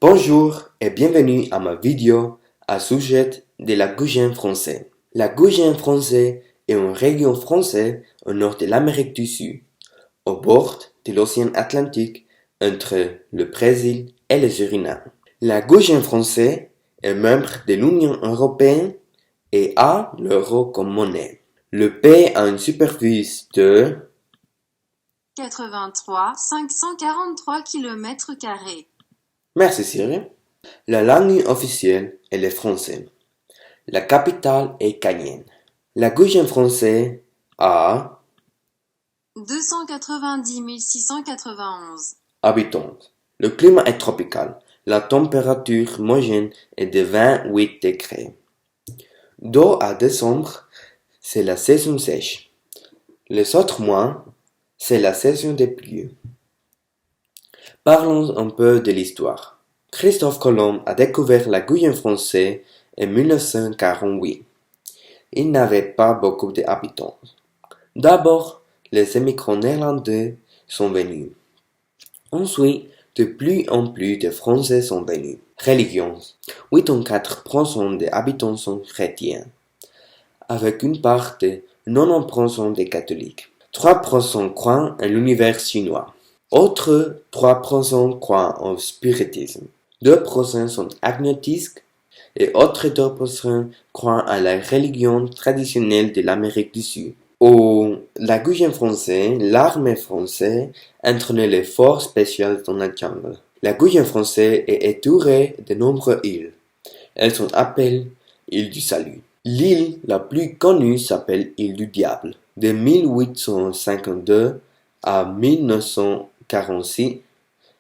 Bonjour et bienvenue à ma vidéo à sujet de la Guyane française. La Guyane française est une région française au nord de l'Amérique du Sud, au bord de l'océan Atlantique entre le Brésil et le Suriname. La Guyane française est membre de l'Union européenne et a l'euro comme monnaie. Le pays a une superficie de 83 543 km². Merci Cyril. La langue officielle est le français. La capitale est Cayenne. La Guyane française a 290 691 habitants. Le climat est tropical. La température moyenne est de 28 degrés. D'eau à décembre, c'est la saison sèche. Les autres mois, c'est la saison des pluies. Parlons un peu de l'histoire. Christophe Colomb a découvert la Guyane française en 1948. Il n'avait pas beaucoup d'habitants. D'abord, les immigrants néerlandais sont venus. Ensuite, de plus en plus de Français sont venus. Religion. 84% des habitants sont chrétiens, avec une part de 90% des catholiques. 3% croient en l'univers chinois. Autres 3% croient en spiritisme. 2% sont agnostiques et autres 2% croient à la religion traditionnelle de l'Amérique du Sud. La Guyane française, l'armée française entraînait les forces spéciales dans la jungle. La Guyane française est entourée de nombreuses îles. Elles sont appelées îles du Salut. L'île la plus connue s'appelle île du Diable. De 1852 à 1946,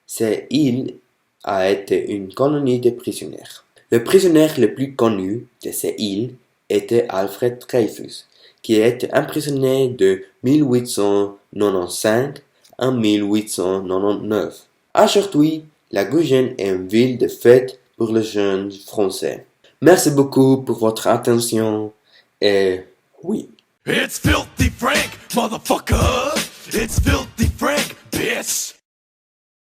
cette île a été une colonie de prisonniers. Le prisonnier le plus connu de ces îles était Alfred Dreyfus, qui a été emprisonné de 1895 à 1899. Aujourd'hui, la Guyane est une ville de fête pour les jeunes français. Merci beaucoup pour votre attention et oui. It's Filthy Frank, motherfucker. It's Filthy Frank, bitch.